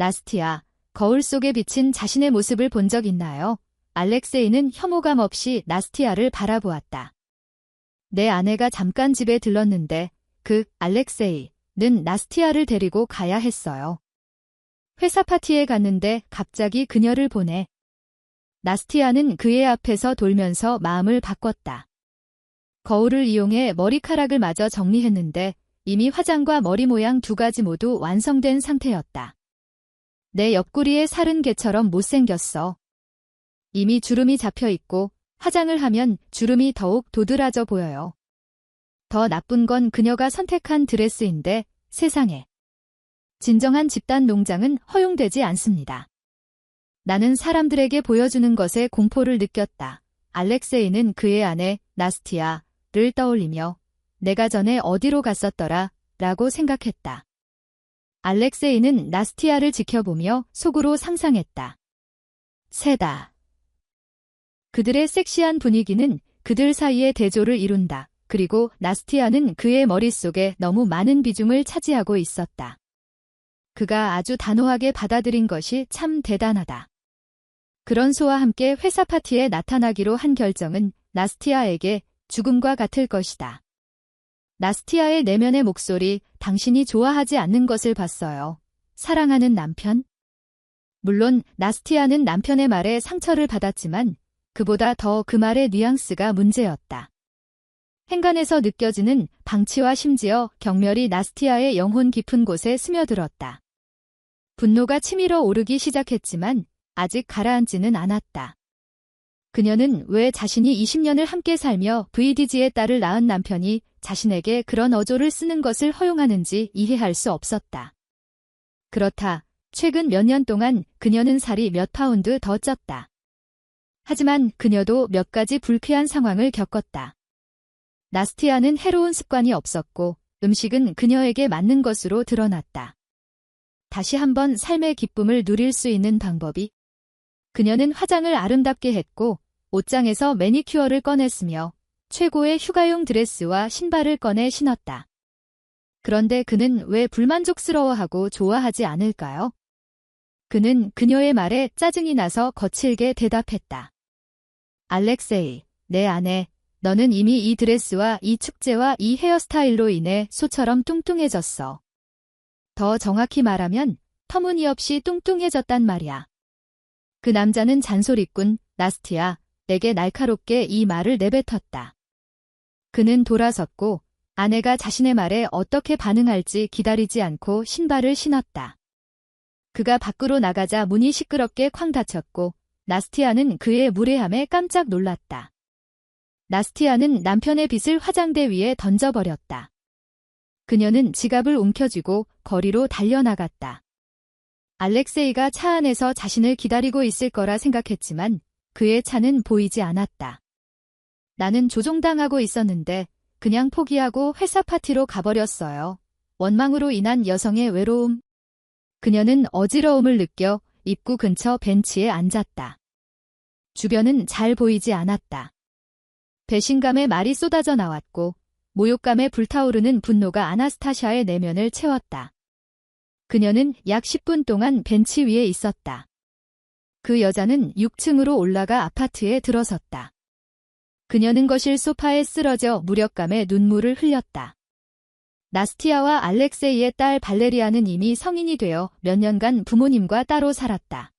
나스티아, 거울 속에 비친 자신의 모습을 본 적 있나요? 알렉세이는 혐오감 없이 나스티아를 바라보았다. 내 아내가 잠깐 집에 들렀는데 알렉세이는 나스티아를 데리고 가야 했어요. 회사 파티에 갔는데 갑자기 그녀를 보내. 나스티아는 그의 앞에서 돌면서 마음을 바꿨다. 거울을 이용해 머리카락을 마저 정리했는데 이미 화장과 머리 모양 두 가지 모두 완성된 상태였다. 내 옆구리에 살은 개처럼 못생겼어. 이미 주름이 잡혀 있고 화장을 하면 주름이 더욱 도드라져 보여요. 더 나쁜 건 그녀가 선택한 드레스인데 세상에. 진정한 집단 농장은 허용되지 않습니다. 나는 사람들에게 보여주는 것에 공포를 느꼈다. 알렉세이는 그의 아내 나스티아를 떠올리며 내가 전에 어디로 갔었더라 라고 생각했다. 알렉세이는 나스티아를 지켜보며 속으로 상상했다. 세다. 그들의 섹시한 분위기는 그들 사이의 대조를 이룬다. 그리고 나스티아는 그의 머릿속에 너무 많은 비중을 차지하고 있었다. 그가 아주 단호하게 받아들인 것이 참 대단하다. 그런 소와 함께 회사 파티에 나타나기로 한 결정은 나스티아에게 죽음과 같을 것이다. 나스티아의 내면의 목소리, 당신이 좋아하지 않는 것을 봤어요. 사랑하는 남편? 물론 나스티아는 남편의 말에 상처를 받았지만 그보다 더 그 말의 뉘앙스가 문제였다. 행간에서 느껴지는 방치와 심지어 경멸이 나스티아의 영혼 깊은 곳에 스며들었다. 분노가 치밀어 오르기 시작했지만 아직 가라앉지는 않았다. 그녀는 왜 자신이 20년을 함께 살며 VDG의 딸을 낳은 남편이 자신에게 그런 어조를 쓰는 것을 허용하는지 이해할 수 없었다. 그렇다. 최근 몇 년 동안 그녀는 살이 몇 파운드 더 쪘다. 하지만 그녀도 몇 가지 불쾌한 상황을 겪었다. 나스티아는 해로운 습관이 없었고 음식은 그녀에게 맞는 것으로 드러났다. 다시 한번 삶의 기쁨을 누릴 수 있는 방법이 그녀는 화장을 아름답게 했고 옷장에서 매니큐어를 꺼냈으며 최고의 휴가용 드레스와 신발을 꺼내 신었다. 그런데 그는 왜 불만족스러워하고 좋아하지 않을까요? 그는 그녀의 말에 짜증이 나서 거칠게 대답했다. 알렉세이, 내 아내, 너는 이미 이 드레스와 이 축제와 이 헤어스타일로 인해 소처럼 뚱뚱해졌어. 더 정확히 말하면 터무니없이 뚱뚱해졌단 말이야. 그 남자는 잔소리꾼 나스티아에게 날카롭게 이 말을 내뱉었다. 그는 돌아섰고 아내가 자신의 말에 어떻게 반응할지 기다리지 않고 신발을 신었다. 그가 밖으로 나가자 문이 시끄럽게 쾅 닫혔고 나스티아는 그의 무례함에 깜짝 놀랐다. 나스티아는 남편의 빗을 화장대 위에 던져버렸다. 그녀는 지갑을 움켜쥐고 거리로 달려나갔다. 알렉세이가 차 안에서 자신을 기다리고 있을 거라 생각했지만 그의 차는 보이지 않았다. 나는 조종당하고 있었는데 그냥 포기하고 회사 파티로 가버렸어요. 원망으로 인한 여성의 외로움. 그녀는 어지러움을 느껴 입구 근처 벤치에 앉았다. 주변은 잘 보이지 않았다. 배신감의 말이 쏟아져 나왔고 모욕감에 불타오르는 분노가 아나스타샤의 내면을 채웠다. 그녀는 약 10분 동안 벤치 위에 있었다. 그 여자는 6층으로 올라가 아파트에 들어섰다. 그녀는 거실 소파에 쓰러져 무력감에 눈물을 흘렸다. 나스티아와 알렉세이의 딸 발레리아는 이미 성인이 되어 몇 년간 부모님과 따로 살았다.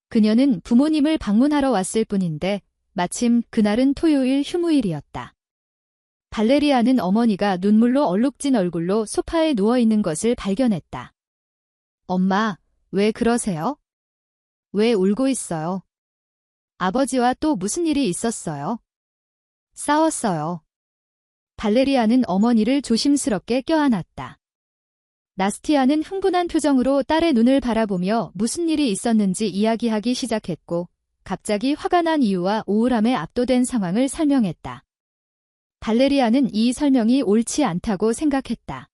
그녀는 부모님을 방문하러 왔을 뿐인데 마침 그날은 토요일 휴무일이었다. 발레리아는 어머니가 눈물로 얼룩진 얼굴로 소파에 누워있는 것을 발견했다. 엄마, 왜 그러세요? 왜 울고 있어요? 아버지와 또 무슨 일이 있었어요? 싸웠어요. 발레리아는 어머니를 조심스럽게 껴안았다. 나스티아는 흥분한 표정으로 딸의 눈을 바라보며 무슨 일이 있었는지 이야기하기 시작했고 갑자기 화가 난 이유와 우울함에 압도된 상황을 설명했다. 발레리아는 이 설명이 옳지 않다고 생각했다.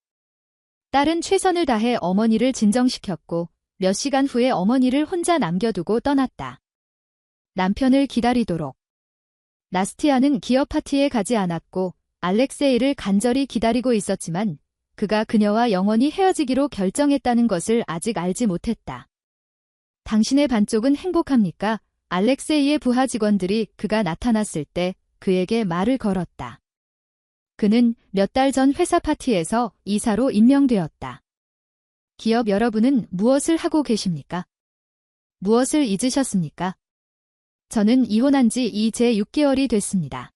딸은 최선을 다해 어머니를 진정시켰고 몇 시간 후에 어머니를 혼자 남겨두고 떠났다. 남편을 기다리도록. 나스티아는 기업 파티에 가지 않았고 알렉세이를 간절히 기다리고 있었지만 그가 그녀와 영원히 헤어지기로 결정했다는 것을 아직 알지 못했다. 당신의 반쪽은 행복합니까? 알렉세이의 부하 직원들이 그가 나타났을 때 그에게 말을 걸었다. 그는 몇 달 전 회사 파티에서 이사로 임명되었다. 기업 여러분은 무엇을 하고 계십니까? 무엇을 잊으셨습니까? 저는 이혼한 지 이제 6개월이 됐습니다.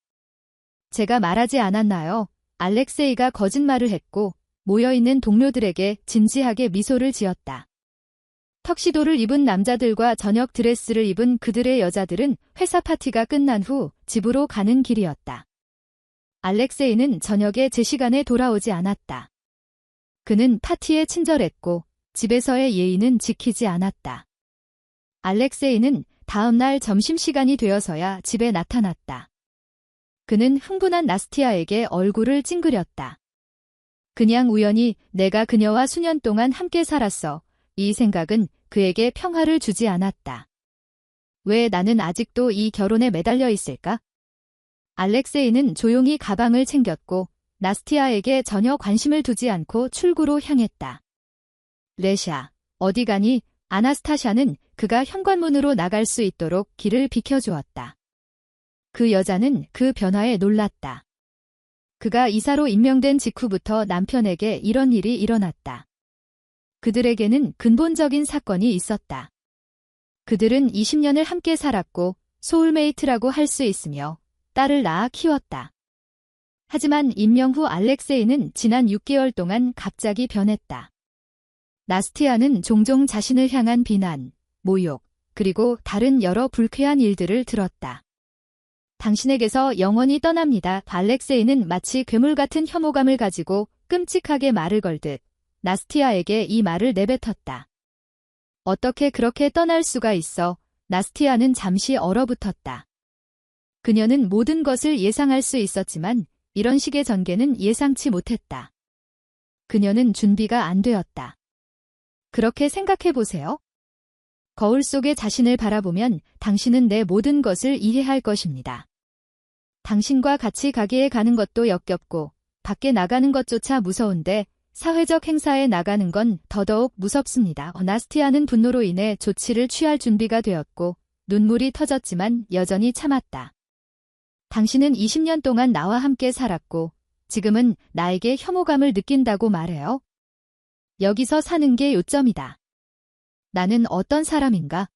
제가 말하지 않았나요? 알렉세이가 거짓말을 했고 모여있는 동료들에게 진지하게 미소를 지었다. 턱시도를 입은 남자들과 저녁 드레스를 입은 그들의 여자들은 회사 파티가 끝난 후 집으로 가는 길이었다. 알렉세이는 저녁에 제 시간에 돌아오지 않았다. 그는 파티에 친절했고 집에서의 예의는 지키지 않았다. 알렉세이는 다음 날 점심시간이 되어서야 집에 나타났다. 그는 흥분한 나스티아에게 얼굴을 찡그렸다. 그냥 우연히 내가 그녀와 수년 동안 함께 살았어. 이 생각은 그에게 평화를 주지 않았다. 왜 나는 아직도 이 결혼에 매달려 있을까? 알렉세이는 조용히 가방을 챙겼고 나스티아에게 전혀 관심을 두지 않고 출구로 향했다. 레샤, 어디 가니? 아나스타샤는 그가 현관문으로 나갈 수 있도록 길을 비켜주었다. 그 여자는 그 변화에 놀랐다. 그가 이사로 임명된 직후부터 남편에게 이런 일이 일어났다. 그들에게는 근본적인 사건이 있었다. 그들은 20년을 함께 살았고 소울메이트라고 할 수 있으며 딸을 낳아 키웠다. 하지만 임명 후 알렉세이는 지난 6개월 동안 갑자기 변했다. 나스티아는 종종 자신을 향한 비난, 모욕, 그리고 다른 여러 불쾌한 일들을 들었다. 당신에게서 영원히 떠납니다. 알렉세이는 마치 괴물 같은 혐오감을 가지고 끔찍하게 말을 걸듯 나스티아에게 이 말을 내뱉었다. 어떻게 그렇게 떠날 수가 있어? 나스티아는 잠시 얼어붙었다. 그녀는 모든 것을 예상할 수 있었지만 이런 식의 전개는 예상치 못했다. 그녀는 준비가 안 되었다. 그렇게 생각해보세요. 거울 속에 자신을 바라보면 당신은 내 모든 것을 이해할 것입니다. 당신과 같이 가게에 가는 것도 역겹고 밖에 나가는 것조차 무서운데 사회적 행사에 나가는 건 더더욱 무섭습니다. 나스티아는 분노로 인해 조치를 취할 준비가 되었고 눈물이 터졌지만 여전히 참았다. 당신은 20년 동안 나와 함께 살았고 지금은 나에게 혐오감을 느낀다고 말해요. 여기서 사는 게 요점이다. 나는 어떤 사람인가?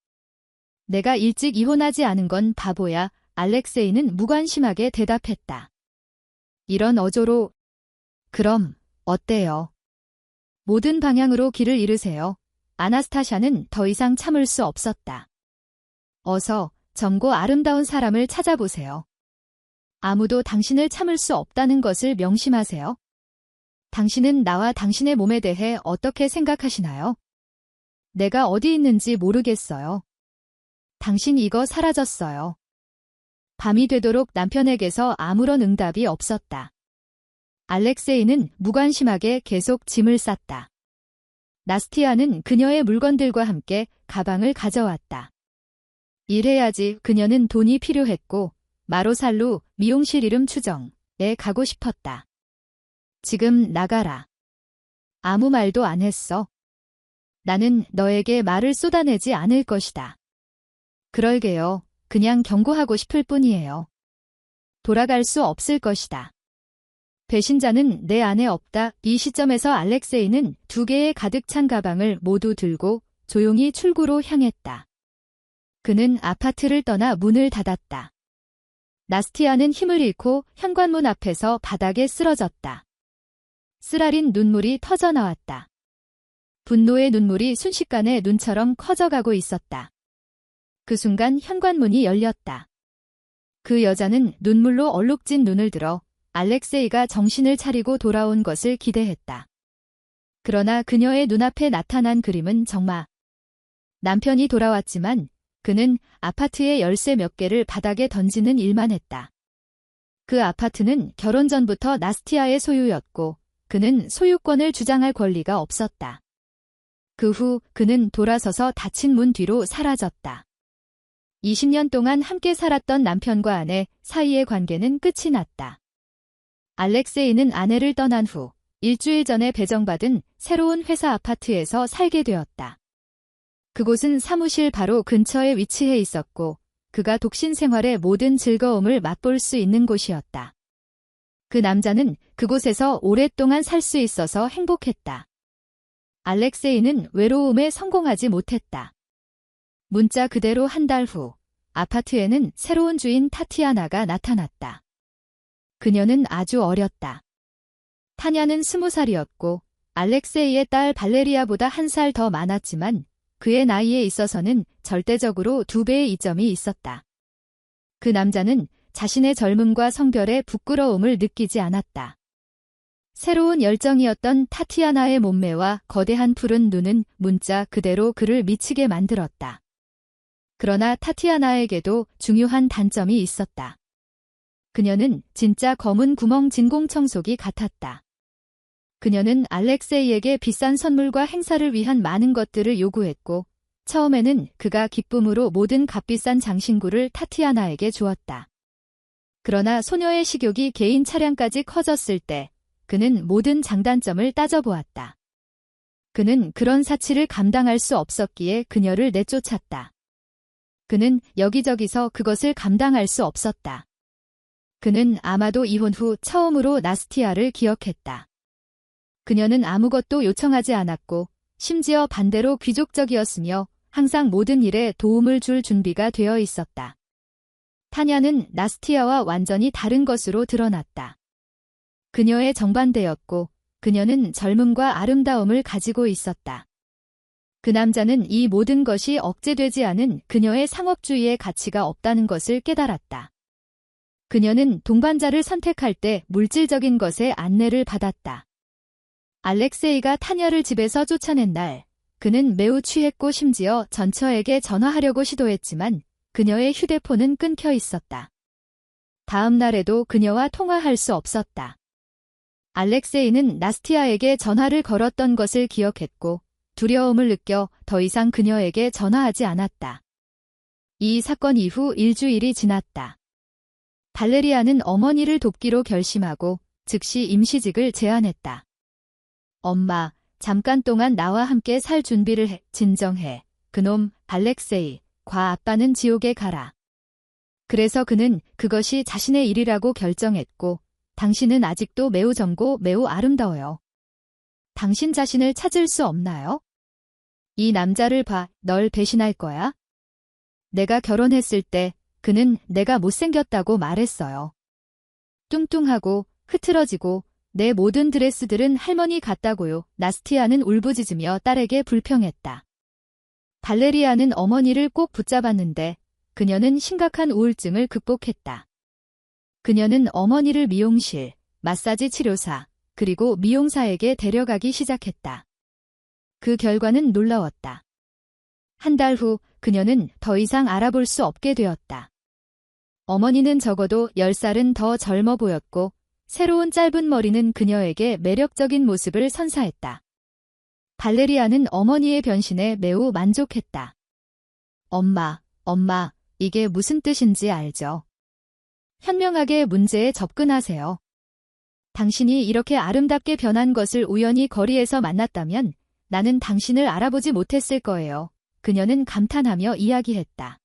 내가 일찍 이혼하지 않은 건 바보야. 알렉세이는 무관심하게 대답했다. 이런 어조로 그럼 어때요? 모든 방향으로 길을 잃으세요. 아나스타샤는 더 이상 참을 수 없었다. 어서 젊고 아름다운 사람을 찾아보세요. 아무도 당신을 참을 수 없다는 것을 명심하세요. 당신은 나와 당신의 몸에 대해 어떻게 생각하시나요? 내가 어디 있는지 모르겠어요. 당신 이거 사라졌어요. 밤이 되도록 남편에게서 아무런 응답이 없었다. 알렉세이는 무관심하게 계속 짐을 쌌다. 나스티아는 그녀의 물건들과 함께 가방을 가져왔다. 일해야지. 그녀는 돈이 필요했고 마로살루 미용실 이름 추정에 가고 싶었다. 지금 나가라. 아무 말도 안 했어. 나는 너에게 말을 쏟아내지 않을 것이다. 그럴게요. 그냥 경고하고 싶을 뿐이에요. 돌아갈 수 없을 것이다. 배신자는 내 안에 없다. 이 시점에서 알렉세이는 2개의 가득 찬 가방을 모두 들고 조용히 출구로 향했다. 그는 아파트를 떠나 문을 닫았다. 나스티아는 힘을 잃고 현관문 앞에서 바닥에 쓰러졌다. 쓰라린 눈물이 터져나왔다. 분노의 눈물이 순식간에 눈처럼 커져가고 있었다. 그 순간 현관문이 열렸다. 그 여자는 눈물로 얼룩진 눈을 들어 알렉세이가 정신을 차리고 돌아온 것을 기대했다. 그러나 그녀의 눈앞에 나타난 그림은 정말 남편이 돌아왔지만 그는 아파트의 열쇠 몇 개를 바닥에 던지는 일만 했다. 그 아파트는 결혼 전부터 나스티아의 소유였고 그는 소유권을 주장할 권리가 없었다. 그 후 그는 돌아서서 닫힌 문 뒤로 사라졌다. 20년 동안 함께 살았던 남편과 아내 사이의 관계는 끝이 났다. 알렉세이는 아내를 떠난 후 일주일 전에 배정받은 새로운 회사 아파트에서 살게 되었다. 그곳은 사무실 바로 근처에 위치해 있었고 그가 독신 생활의 모든 즐거움을 맛볼 수 있는 곳이었다. 그 남자는 그곳에서 오랫동안 살 수 있어서 행복했다. 알렉세이는 외로움에 성공하지 못했다. 문자 그대로 한 달 후 아파트에는 새로운 주인 타티아나가 나타났다. 그녀는 아주 어렸다. 타냐는 20살이었고 알렉세이의 딸 발레리아보다 1살 더 많았지만 그의 나이에 있어서는 절대적으로 2배의 이점이 있었다. 그 남자는 자신의 젊음과 성별에 부끄러움을 느끼지 않았다. 새로운 열정이었던 타티아나의 몸매와 거대한 푸른 눈은 문자 그대로 그를 미치게 만들었다. 그러나 타티아나에게도 중요한 단점이 있었다. 그녀는 진짜 검은 구멍 진공청소기 같았다. 그녀는 알렉세이에게 비싼 선물과 행사를 위한 많은 것들을 요구했고 처음에는 그가 기쁨으로 모든 값비싼 장신구를 타티아나에게 주었다. 그러나 소녀의 식욕이 개인 차량까지 커졌을 때 그는 모든 장단점을 따져보았다. 그는 그런 사치를 감당할 수 없었기에 그녀를 내쫓았다. 그는 여기저기서 그것을 감당할 수 없었다. 그는 아마도 이혼 후 처음으로 나스티아를 기억했다. 그녀는 아무것도 요청하지 않았고 심지어 반대로 귀족적이었으며 항상 모든 일에 도움을 줄 준비가 되어 있었다. 타냐는 나스티아와 완전히 다른 것으로 드러났다. 그녀의 정반대였고 그녀는 젊음과 아름다움을 가지고 있었다. 그 남자는 이 모든 것이 억제되지 않은 그녀의 상업주의의 가치가 없다는 것을 깨달았다. 그녀는 동반자를 선택할 때 물질적인 것에 안내를 받았다. 알렉세이가 타냐를 집에서 쫓아낸 날, 그는 매우 취했고 심지어 전처에게 전화하려고 시도했지만 그녀의 휴대폰은 끊겨 있었다. 다음 날에도 그녀와 통화할 수 없었다. 알렉세이는 나스티아에게 전화를 걸었던 것을 기억했고 두려움을 느껴 더 이상 그녀에게 전화하지 않았다. 이 사건 이후 일주일이 지났다. 발레리아는 어머니를 돕기로 결심하고 즉시 임시직을 제안했다. 엄마, 잠깐 동안 나와 함께 살 준비를 해. 진정해. 그놈, 알렉세이, 과 아빠는 지옥에 가라. 그래서 그는 그것이 자신의 일이라고 결정했고, 당신은 아직도 매우 젊고 매우 아름다워요. 당신 자신을 찾을 수 없나요? 이 남자를 봐, 널 배신할 거야? 내가 결혼했을 때 그는 내가 못생겼다고 말했어요. 뚱뚱하고 흐트러지고 내 모든 드레스들은 할머니 같다고요. 나스티아는 울부짖으며 딸에게 불평했다. 발레리아는 어머니를 꼭 붙잡았는데 그녀는 심각한 우울증을 극복했다. 그녀는 어머니를 미용실, 마사지 치료사, 그리고 미용사에게 데려가기 시작했다. 그 결과는 놀라웠다. 한 달 후 그녀는 더 이상 알아볼 수 없게 되었다. 어머니는 적어도 10살은 더 젊어 보였고 새로운 짧은 머리는 그녀에게 매력적인 모습을 선사했다. 발레리아는 어머니의 변신에 매우 만족했다. 엄마, 이게 무슨 뜻인지 알죠? 현명하게 문제에 접근하세요. 당신이 이렇게 아름답게 변한 것을 우연히 거리에서 만났다면 나는 당신을 알아보지 못했을 거예요. 그녀는 감탄하며 이야기했다.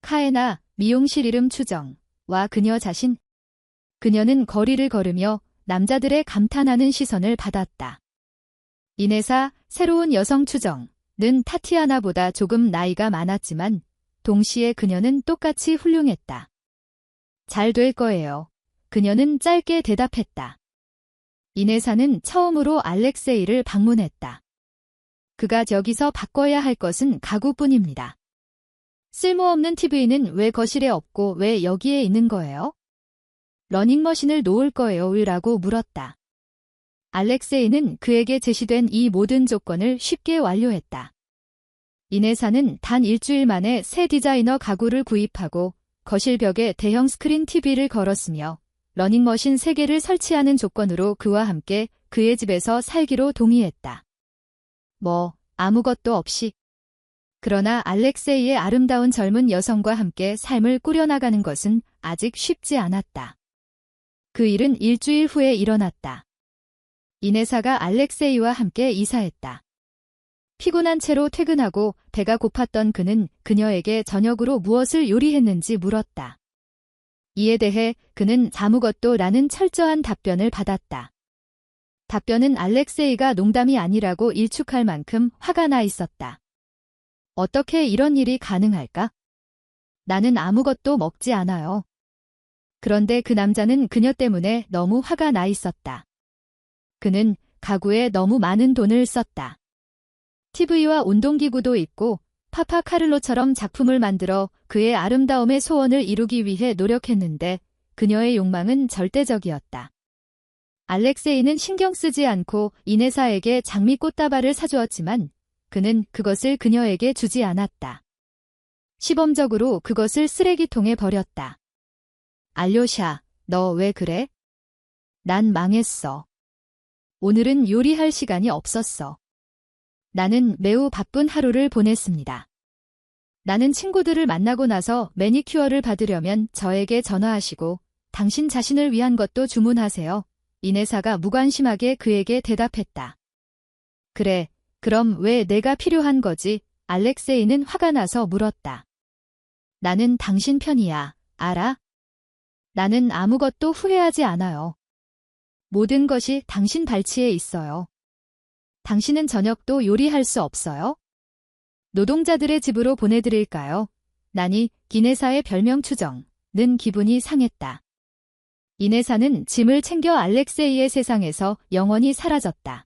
카에나, 미용실 이름 추정와 그녀 자신. 그녀는 거리를 걸으며 남자들의 감탄하는 시선을 받았다. 이내사, 새로운 여성 추정은 타티아나보다 조금 나이가 많았지만 동시에 그녀는 똑같이 훌륭했다. 잘 될 거예요. 그녀는 짧게 대답했다. 이내사는 처음으로 알렉세이를 방문했다. 그가 여기서 바꿔야 할 것은 가구뿐입니다. 쓸모없는 TV는 왜 거실에 없고 왜 여기에 있는 거예요? 러닝머신을 놓을 거예요? 라고 물었다. 알렉세이는 그에게 제시된 이 모든 조건을 쉽게 완료했다. 이내사는 단 일주일 만에 새 디자이너 가구를 구입하고 거실 벽에 대형 스크린 TV를 걸었으며 러닝머신 3개를 설치하는 조건으로 그와 함께 그의 집에서 살기로 동의했다. 아무것도 없이. 그러나 알렉세이의 아름다운 젊은 여성과 함께 삶을 꾸려나가는 것은 아직 쉽지 않았다. 그 일은 일주일 후에 일어났다. 이네사가 알렉세이와 함께 이사했다. 피곤한 채로 퇴근하고 배가 고팠던 그는 그녀에게 저녁으로 무엇을 요리했는지 물었다. 이에 대해 그는 아무것도 라는 철저한 답변을 받았다. 답변은 알렉세이가 농담이 아니라고 일축할 만큼 화가 나 있었다. 어떻게 이런 일이 가능할까? 나는 아무것도 먹지 않아요. 그런데 그 남자는 그녀 때문에 너무 화가 나 있었다. 그는 가구에 너무 많은 돈을 썼다. TV와 운동기구도 있고 파파카를로처럼 작품을 만들어 그의 아름다움의 소원을 이루기 위해 노력했는데 그녀의 욕망은 절대적이었다. 알렉세이는 신경 쓰지 않고 이네사에게 장미꽃다발을 사주었지만 그는 그것을 그녀에게 주지 않았다. 시범적으로 그것을 쓰레기통에 버렸다. 알료샤, 너 왜 그래? 난 망했어. 오늘은 요리할 시간이 없었어. 나는 매우 바쁜 하루를 보냈습니다. 나는 친구들을 만나고 나서 매니큐어를 받으려면 저에게 전화하시고 당신 자신을 위한 것도 주문하세요. 이네사가 무관심하게 그에게 대답했다. 그래, 그럼 왜 내가 필요한 거지? 알렉세이는 화가 나서 물었다. 나는 당신 편이야, 알아? 나는 아무것도 후회하지 않아요. 모든 것이 당신 발치에 있어요. 당신은 저녁도 요리할 수 없어요? 노동자들의 집으로 보내드릴까요? 나니 기네사의 별명 추정는 기분이 상했다. 이네사는 짐을 챙겨 알렉세이의 세상에서 영원히 사라졌다.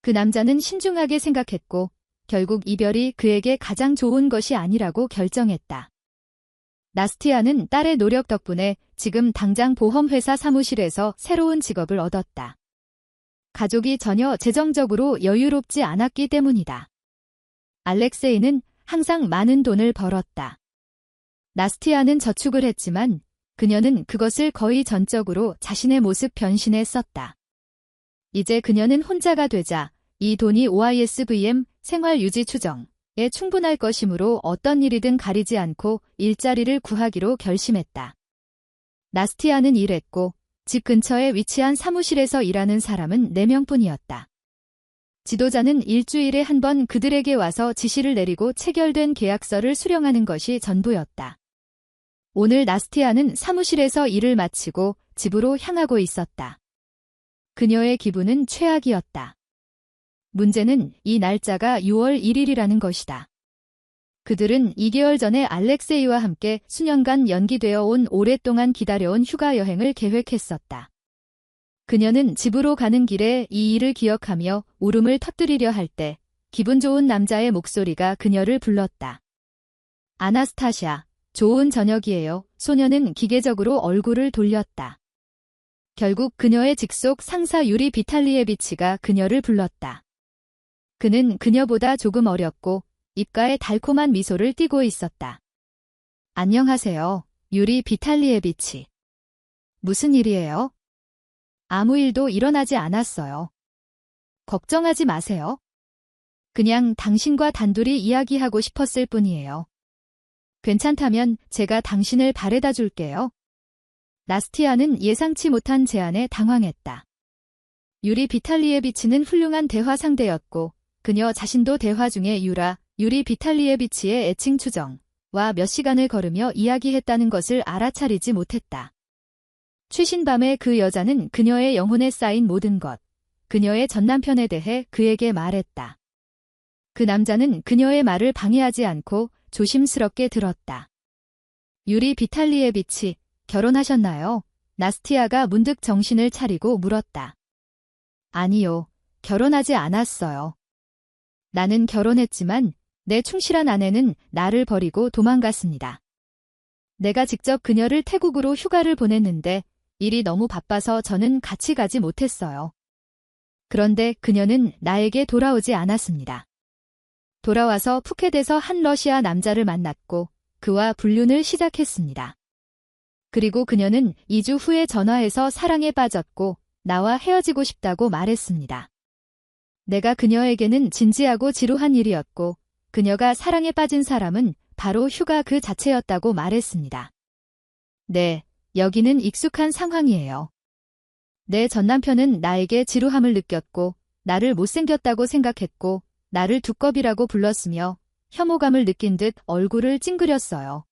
그 남자는 신중하게 생각했고 결국 이별이 그에게 가장 좋은 것이 아니라고 결정했다. 나스티아는 딸의 노력 덕분에 지금 당장 보험회사 사무실에서 새로운 직업을 얻었다. 가족이 전혀 재정적으로 여유롭지 않았기 때문이다. 알렉세이는 항상 많은 돈을 벌었다. 나스티아는 저축을 했지만 그녀는 그것을 거의 전적으로 자신의 모습 변신에 썼다. 이제 그녀는 혼자가 되자 이 돈이 OISVM 생활유지 추정에 충분할 것이므로 어떤 일이든 가리지 않고 일자리를 구하기로 결심했다. 나스티아는 일했고 집 근처에 위치한 사무실에서 일하는 사람은 4명뿐이었다. 지도자는 일주일에 한 번 그들에게 와서 지시를 내리고 체결된 계약서를 수령하는 것이 전부였다. 오늘 나스티아는 사무실에서 일을 마치고 집으로 향하고 있었다. 그녀의 기분은 최악이었다. 문제는 이 날짜가 6월 1일이라는 것이다. 그들은 2개월 전에 알렉세이와 함께 수년간 연기되어 온 오랫동안 기다려온 휴가 여행을 계획했었다. 그녀는 집으로 가는 길에 이 일을 기억하며 울음을 터뜨리려 할 때 기분 좋은 남자의 목소리가 그녀를 불렀다. 아나스타샤, 좋은 저녁이에요. 소녀는 기계적으로 얼굴을 돌렸다. 결국 그녀의 직속 상사 유리 비탈리에비치가 그녀를 불렀다. 그는 그녀보다 조금 어렸고 입가에 달콤한 미소를 띠고 있었다. 안녕하세요, 유리 비탈리에비치. 무슨 일이에요? 아무 일도 일어나지 않았어요. 걱정하지 마세요. 그냥 당신과 단둘이 이야기하고 싶었을 뿐이에요. 괜찮다면 제가 당신을 바래다 줄게요. 나스티아는 예상치 못한 제안에 당황했다. 유리 비탈리에비치는 훌륭한 대화 상대였고 그녀 자신도 대화 중에 유리 비탈리에비치의 애칭 추정와 몇 시간을 걸으며 이야기했다는 것을 알아차리지 못했다. 취신 밤에 그 여자는 그녀의 영혼에 쌓인 모든 것, 그녀의 전남편에 대해 그에게 말했다. 그 남자는 그녀의 말을 방해하지 않고 조심스럽게 들었다. 유리 비탈리에비치, 결혼하셨나요? 나스티아가 문득 정신을 차리고 물었다. 아니요, 결혼하지 않았어요. 나는 결혼했지만 내 충실한 아내는 나를 버리고 도망갔습니다. 내가 직접 그녀를 태국으로 휴가를 보냈는데 일이 너무 바빠서 저는 같이 가지 못했어요. 그런데 그녀는 나에게 돌아오지 않았습니다. 돌아와서 푸켓에서 한 러시아 남자를 만났고 그와 불륜을 시작했습니다. 그리고 그녀는 2주 후에 전화해서 사랑에 빠졌고 나와 헤어지고 싶다고 말했습니다. 내가 그녀에게는 진지하고 지루한 일이었고 그녀가 사랑에 빠진 사람은 바로 휴가 그 자체였다고 말했습니다. 네, 여기는 익숙한 상황이에요. 내 전남편은 나에게 지루함을 느꼈고 나를 못생겼다고 생각했고 나를 두꺼비라고 불렀으며 혐오감을 느낀 듯 얼굴을 찡그렸어요.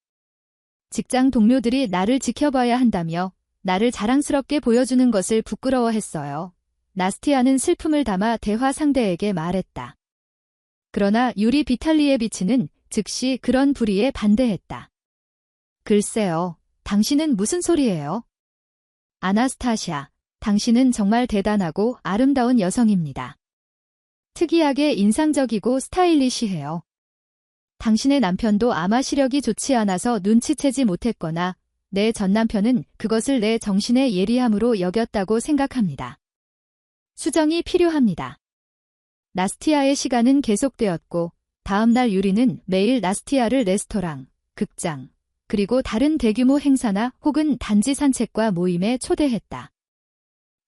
직장 동료들이 나를 지켜봐야 한다며 나를 자랑스럽게 보여주는 것을 부끄러워했어요. 나스티아는 슬픔을 담아 대화 상대에게 말했다. 그러나 유리 비탈리에비치는 즉시 그런 불의에 반대했다. 글쎄요, 당신은 무슨 소리예요? 아나스타샤, 당신은 정말 대단하고 아름다운 여성입니다. 특이하게 인상적이고 스타일리시해요. 당신의 남편도 아마 시력이 좋지 않아서 눈치채지 못했거나 내 전 남편은 그것을 내 정신의 예리함으로 여겼다고 생각합니다. 수정이 필요합니다. 나스티아의 시간은 계속되었고 다음 날 유리는 매일 나스티아를 레스토랑, 극장, 그리고 다른 대규모 행사나 혹은 단지 산책과 모임에 초대했다.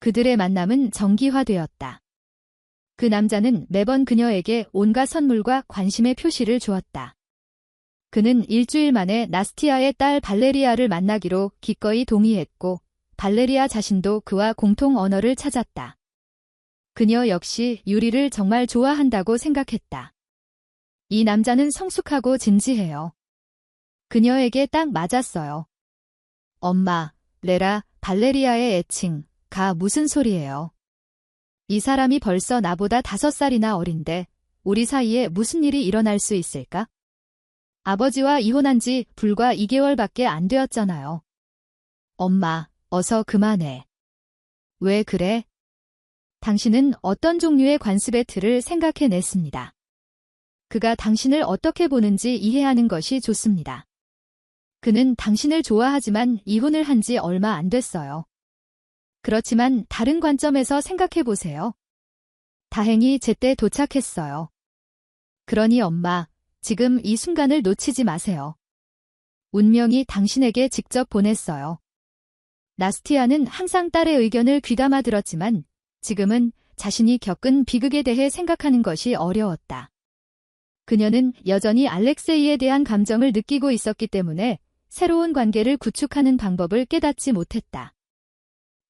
그들의 만남은 정기화되었다. 그 남자는 매번 그녀에게 온갖 선물과 관심의 표시를 주었다. 그는 일주일 만에 나스티아의 딸 발레리아를 만나기로 기꺼이 동의했고 발레리아 자신도 그와 공통 언어를 찾았다. 그녀 역시 유리를 정말 좋아한다고 생각했다. 이 남자는 성숙하고 진지해요. 그녀에게 딱 맞았어요. 엄마, 레라, 발레리아의 애칭, 가 무슨 소리예요? 이 사람이 벌써 나보다 5살이나 어린데 우리 사이에 무슨 일이 일어날 수 있을까? 아버지와 이혼한 지 불과 2개월밖에 안 되었잖아요. 엄마, 어서 그만해. 왜 그래? 당신은 어떤 종류의 관습의 틀을 생각해냈습니다. 그가 당신을 어떻게 보는지 이해하는 것이 좋습니다. 그는 당신을 좋아하지만 이혼을 한 지 얼마 안 됐어요. 그렇지만 다른 관점에서 생각해보세요. 다행히 제때 도착했어요. 그러니 엄마, 지금 이 순간을 놓치지 마세요. 운명이 당신에게 직접 보냈어요. 나스티아는 항상 딸의 의견을 귀담아 들었지만 지금은 자신이 겪은 비극에 대해 생각하는 것이 어려웠다. 그녀는 여전히 알렉세이에 대한 감정을 느끼고 있었기 때문에 새로운 관계를 구축하는 방법을 깨닫지 못했다.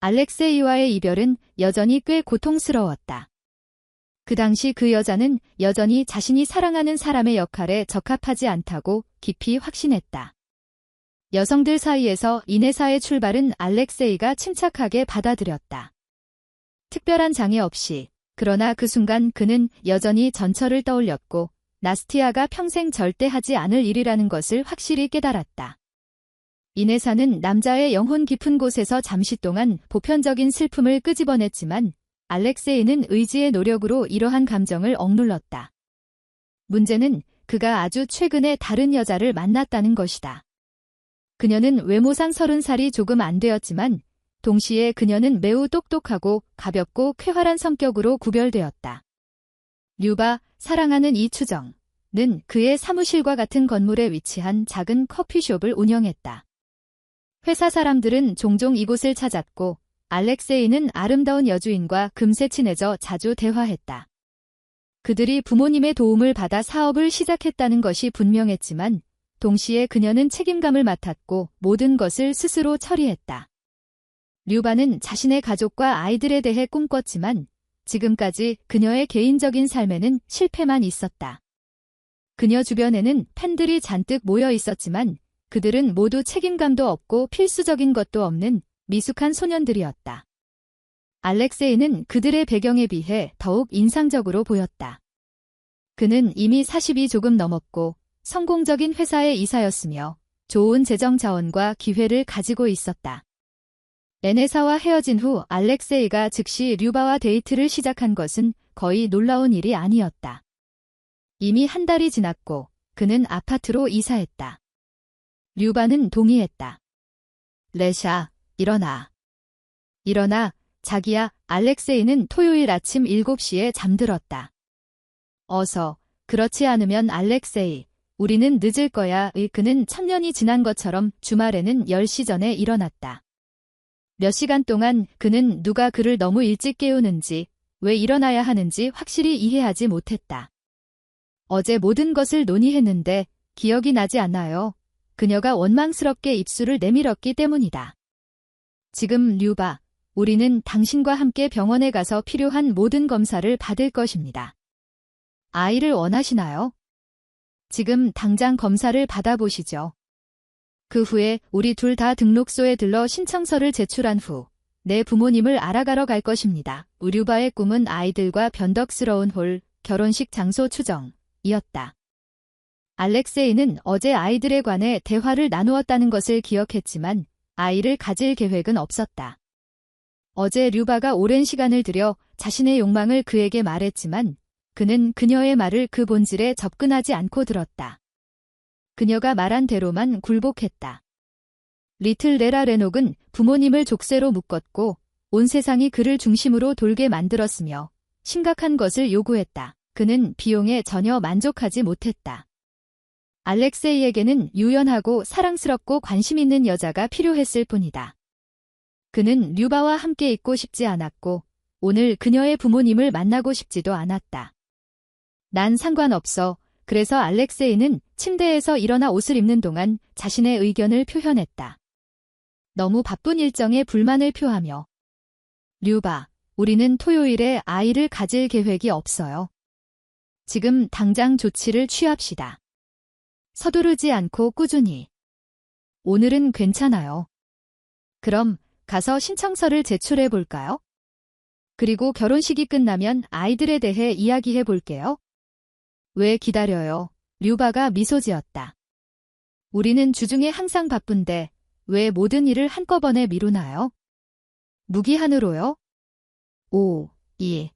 알렉세이와의 이별은 여전히 꽤 고통스러웠다. 그 당시 그 여자는 여전히 자신이 사랑하는 사람의 역할에 적합하지 않다고 깊이 확신했다. 여성들 사이에서 이네사의 출발은 알렉세이가 침착하게 받아들였다. 특별한 장애 없이, 그러나 그 순간 그는 여전히 전철을 떠올렸고 나스티아가 평생 절대 하지 않을 일이라는 것을 확실히 깨달았다. 이네사는 남자의 영혼 깊은 곳에서 잠시 동안 보편적인 슬픔을 끄집어냈지만 알렉세이는 의지의 노력으로 이러한 감정을 억눌렀다. 문제는 그가 아주 최근에 다른 여자를 만났다는 것이다. 그녀는 외모상 30살이 조금 안 되었지만 동시에 그녀는 매우 똑똑하고 가볍고 쾌활한 성격으로 구별되었다. 류바, 사랑하는 이추정은 그의 사무실과 같은 건물에 위치한 작은 커피숍을 운영했다. 회사 사람들은 종종 이곳을 찾았고 알렉세이는 아름다운 여주인과 금세 친해져 자주 대화했다. 그들이 부모님의 도움을 받아 사업을 시작했다는 것이 분명했지만 동시에 그녀는 책임감을 맡았고 모든 것을 스스로 처리했다. 류바는 자신의 가족과 아이들에 대해 꿈꿨지만 지금까지 그녀의 개인적인 삶에는 실패만 있었다. 그녀 주변에는 팬들이 잔뜩 모여 있었지만 그들은 모두 책임감도 없고 필수적인 것도 없는 미숙한 소년들이었다. 알렉세이는 그들의 배경에 비해 더욱 인상적으로 보였다. 그는 이미 40이 조금 넘었고 성공적인 회사의 이사였으며 좋은 재정 자원과 기회를 가지고 있었다. 에네사와 헤어진 후 알렉세이가 즉시 류바와 데이트를 시작한 것은 거의 놀라운 일이 아니었다. 이미 한 달이 지났고 그는 아파트로 이사했다. 류바는 동의했다. 레샤, 일어나. 일어나, 자기야. 알렉세이는 토요일 아침 7시에 잠들었다. 어서, 그렇지 않으면 알렉세이, 우리는 늦을 거야. 그는 천년이 지난 것처럼 주말에는 10시 전에 일어났다. 몇 시간 동안 그는 누가 그를 너무 일찍 깨우는지, 왜 일어나야 하는지 확실히 이해하지 못했다. 어제 모든 것을 논의했는데 기억이 나지 않아요. 그녀가 원망스럽게 입술을 내밀었기 때문이다. 지금 류바, 우리는 당신과 함께 병원에 가서 필요한 모든 검사를 받을 것입니다. 아이를 원하시나요? 지금 당장 검사를 받아보시죠. 그 후에 우리 둘 다 등록소에 들러 신청서를 제출한 후 내 부모님을 알아가러 갈 것입니다. 류바의 꿈은 아이들과 변덕스러운 결혼식 장소 추정이었다. 알렉세이는 어제 아이들에 관해 대화를 나누었다는 것을 기억했지만 아이를 가질 계획은 없었다. 어제 류바가 오랜 시간을 들여 자신의 욕망을 그에게 말했지만 그는 그녀의 말을 그 본질에 접근하지 않고 들었다. 그녀가 말한 대로만 굴복했다. 리틀 레라 레녹은 부모님을 족쇄로 묶었고 온 세상이 그를 중심으로 돌게 만들었으며 심각한 것을 요구했다. 그는 비용에 전혀 만족하지 못했다. 알렉세이에게는 유연하고 사랑스럽고 관심 있는 여자가 필요했을 뿐이다. 그는 류바와 함께 있고 싶지 않았고 오늘 그녀의 부모님을 만나고 싶지도 않았다. 난 상관없어. 그래서 알렉세이는 침대에서 일어나 옷을 입는 동안 자신의 의견을 표현했다. 너무 바쁜 일정에 불만을 표하며 류바, 우리는 토요일에 아이를 가질 계획이 없어요. 지금 당장 조치를 취합시다. 서두르지 않고 꾸준히. 오늘은 괜찮아요. 그럼 가서 신청서를 제출해 볼까요? 그리고 결혼식이 끝나면 아이들에 대해 이야기해 볼게요. 왜 기다려요? 류바가 미소 지었다. 우리는 주중에 항상 바쁜데 왜 모든 일을 한꺼번에 미루나요? 무기한으로요? 5, 2.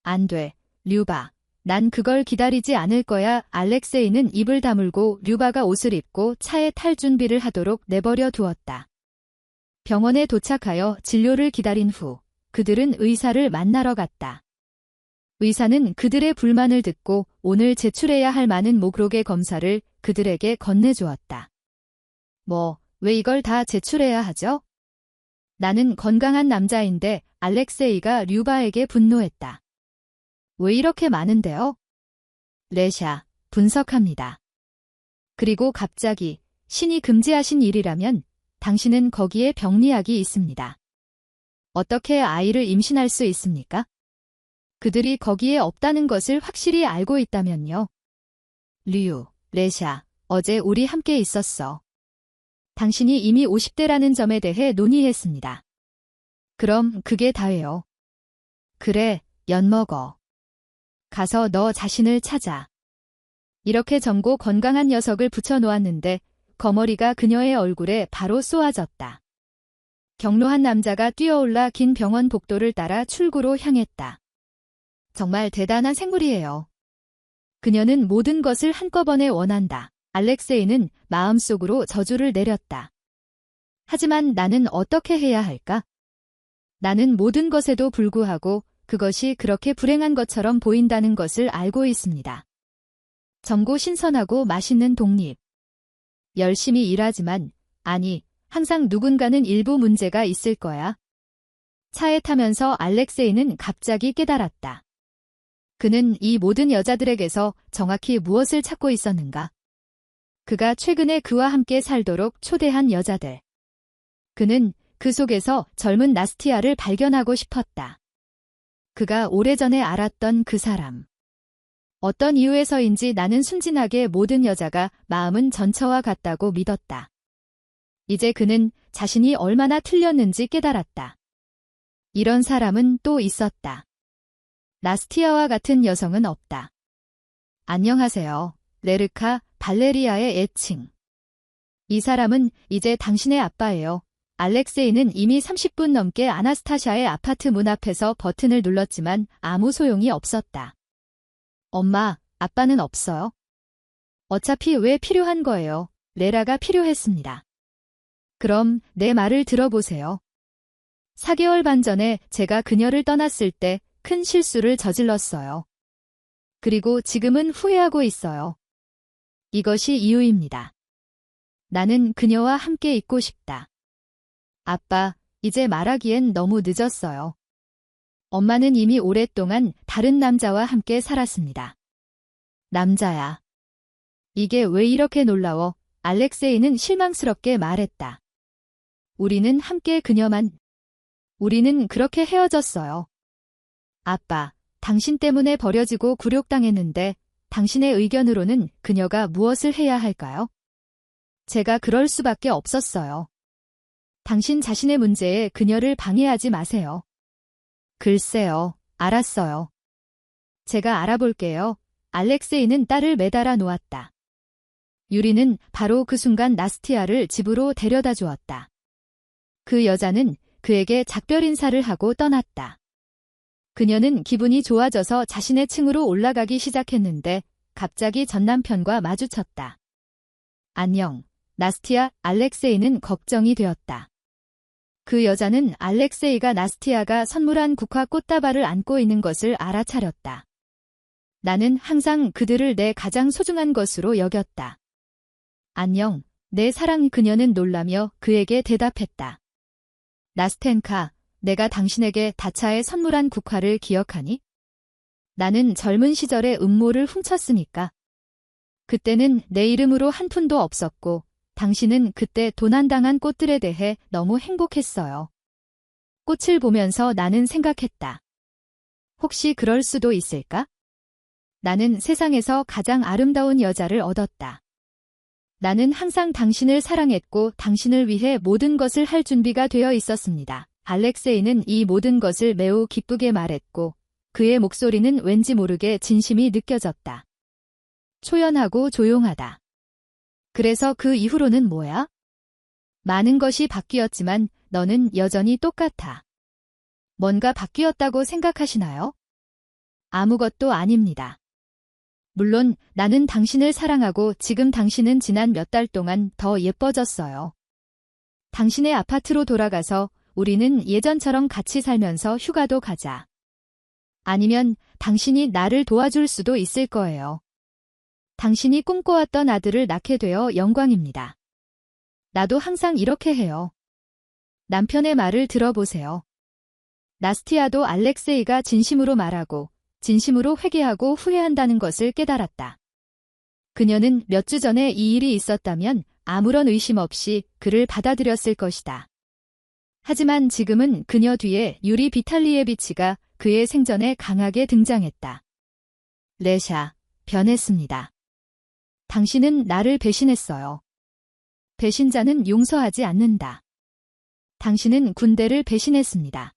안 돼, 류바. 난 그걸 기다리지 않을 거야. 알렉세이는 입을 다물고 류바가 옷을 입고 차에 탈 준비를 하도록 내버려 두었다. 병원에 도착하여 진료를 기다린 후 그들은 의사를 만나러 갔다. 의사는 그들의 불만을 듣고 오늘 제출해야 할 많은 목록의 검사를 그들에게 건네주었다. 왜 이걸 다 제출해야 하죠? 나는 건강한 남자인데 알렉세이가 류바에게 분노했다. 왜 이렇게 많은데요? 레샤, 분석합니다. 그리고 갑자기 신이 금지하신 일이라면 당신은 거기에 병리학이 있습니다. 어떻게 아이를 임신할 수 있습니까? 그들이 거기에 없다는 것을 확실히 알고 있다면요. 레샤, 어제 우리 함께 있었어. 당신이 이미 50대라는 점에 대해 논의했습니다. 그럼 그게 다예요. 그래, 엿먹어. 가서 너 자신을 찾아. 이렇게 젊고 건강한 녀석을 붙여놓았는데 거머리가 그녀의 얼굴에 바로 쏘아졌다. 경로한 남자가 뛰어올라 긴 병원 복도를 따라 출구로 향했다. 정말 대단한 생물이에요. 그녀는 모든 것을 한꺼번에 원한다. 알렉세이는 마음속으로 저주를 내렸다. 하지만 나는 어떻게 해야 할까? 나는 모든 것에도 불구하고 그것이 그렇게 불행한 것처럼 보인다는 것을 알고 있습니다. 젊고 신선하고 맛있는 독립. 열심히 일하지만, 아니, 항상 누군가는 일부 문제가 있을 거야. 차에 타면서 알렉세이는 갑자기 깨달았다. 그는 이 모든 여자들에게서 정확히 무엇을 찾고 있었는가? 그가 최근에 그와 함께 살도록 초대한 여자들. 그는 그 속에서 젊은 나스티아를 발견하고 싶었다. 그가 오래전에 알았던 그 사람. 어떤 이유에서인지 나는 순진하게 모든 여자가 마음은 전처와 같다고 믿었다. 이제 그는 자신이 얼마나 틀렸는지 깨달았다. 이런 사람은 또 있었다. 나스티아와 같은 여성은 없다. 안녕하세요. 레르카, 발레리아의 애칭. 이 사람은 이제 당신의 아빠예요. 알렉세이는 이미 30분 넘게 아나스타샤의 아파트 문 앞에서 버튼을 눌렀지만 아무 소용이 없었다. 엄마, 아빠는 없어요. 어차피 왜 필요한 거예요? 레라가 필요했습니다. 그럼 내 말을 들어보세요. 4개월 반 전에 제가 그녀를 떠났을 때 큰 실수를 저질렀어요. 그리고 지금은 후회하고 있어요. 이것이 이유입니다. 나는 그녀와 함께 있고 싶다. 아빠, 이제 말하기엔 너무 늦었어요. 엄마는 이미 오랫동안 다른 남자와 함께 살았습니다. 남자야. 이게 왜 이렇게 놀라워? 알렉세이는 실망스럽게 말했다. 우리는 함께 그녀만. 우리는 그렇게 헤어졌어요. 아빠, 당신 때문에 버려지고 굴욕당했는데 당신의 의견으로는 그녀가 무엇을 해야 할까요? 제가 그럴 수밖에 없었어요. 당신 자신의 문제에 그녀를 방해하지 마세요. 글쎄요, 알았어요. 제가 알아볼게요. 알렉세이는 딸을 매달아 놓았다. 유리는 바로 그 순간 나스티아를 집으로 데려다 주었다. 그 여자는 그에게 작별 인사를 하고 떠났다. 그녀는 기분이 좋아져서 자신의 층으로 올라가기 시작했는데 갑자기 전남편과 마주쳤다. 안녕, 나스티아. 알렉세이는 걱정이 되었다. 그 여자는 알렉세이가 나스티아가 선물한 국화 꽃다발을 안고 있는 것을 알아차렸다. 나는 항상 그들을 내 가장 소중한 것으로 여겼다. 안녕, 내 사랑. 그녀는 놀라며 그에게 대답했다. 나스텐카, 내가 당신에게 다차에 선물한 국화를 기억하니? 나는 젊은 시절에 음모를 훔쳤으니까. 그때는 내 이름으로 한 푼도 없었고 당신은 그때 도난당한 꽃들에 대해 너무 행복했어요. 꽃을 보면서 나는 생각했다. 혹시 그럴 수도 있을까? 나는 세상에서 가장 아름다운 여자를 얻었다. 나는 항상 당신을 사랑했고 당신을 위해 모든 것을 할 준비가 되어 있었습니다. 알렉세이는 이 모든 것을 매우 기쁘게 말했고 그의 목소리는 왠지 모르게 진심이 느껴졌다. 초연하고 조용하다. 그래서 그 이후로는 뭐야? 많은 것이 바뀌었지만 너는 여전히 똑같아. 뭔가 바뀌었다고 생각하시나요? 아무것도 아닙니다. 물론 나는 당신을 사랑하고 지금 당신은 지난 몇 달 동안 더 예뻐졌어요. 당신의 아파트로 돌아가서 우리는 예전처럼 같이 살면서 휴가도 가자. 아니면 당신이 나를 도와줄 수도 있을 거예요. 당신이 꿈꿔왔던 아들을 낳게 되어 영광입니다. 나도 항상 이렇게 해요. 남편의 말을 들어보세요. 나스티아도 알렉세이가 진심으로 말하고 진심으로 회개하고 후회한다는 것을 깨달았다. 그녀는 몇 주 전에 이 일이 있었다면 아무런 의심 없이 그를 받아들였을 것이다. 하지만 지금은 그녀 뒤에 유리 비탈리에비치가 그의 생전에 강하게 등장했다. 레샤, 변했습니다. 당신은 나를 배신했어요. 배신자는 용서하지 않는다. 당신은 군대를 배신했습니다.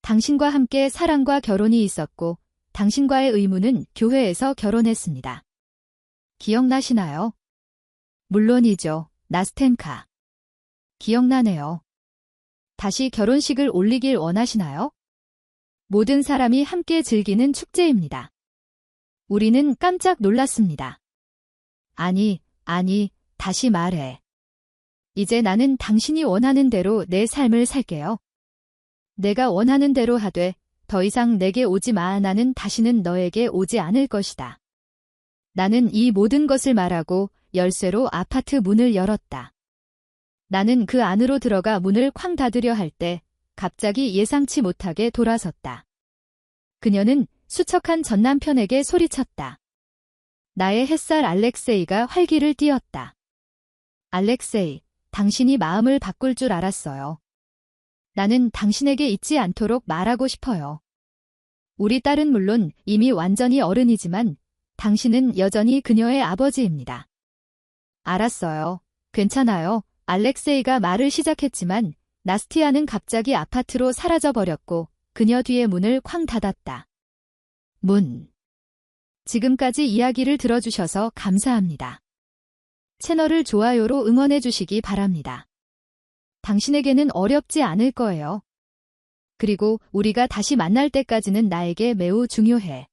당신과 함께 사랑과 결혼이 있었고 당신과의 의무는 교회에서 결혼했습니다. 기억나시나요? 물론이죠, 나스텐카. 기억나네요. 다시 결혼식을 올리길 원하시나요? 모든 사람이 함께 즐기는 축제입니다. 우리는 깜짝 놀랐습니다. 아니, 다시 말해. 이제 나는 당신이 원하는 대로 내 삶을 살게요. 내가 원하는 대로 하되 더 이상 내게 오지 마. 나는 다시는 너에게 오지 않을 것이다. 나는 이 모든 것을 말하고 열쇠로 아파트 문을 열었다. 나는 그 안으로 들어가 문을 쾅 닫으려 할 때 갑자기 예상치 못하게 돌아섰다. 그녀는 수척한 전남편에게 소리쳤다. 나의 햇살. 알렉세이가 활기를 띠었다. 알렉세이, 당신이 마음을 바꿀 줄 알았어요. 나는 당신에게 잊지 않도록 말하고 싶어요. 우리 딸은 물론 이미 완전히 어른이지만 당신은 여전히 그녀의 아버지입니다. 알았어요. 괜찮아요. 알렉세이가 말을 시작했지만 나스티아는 갑자기 아파트로 사라져버렸고 그녀 뒤의 문을 쾅 닫았다. 지금까지 이야기를 들어주셔서 감사합니다. 채널을 좋아요로 응원해주시기 바랍니다. 당신에게는 어렵지 않을 거예요. 그리고 우리가 다시 만날 때까지는 나에게 매우 중요해.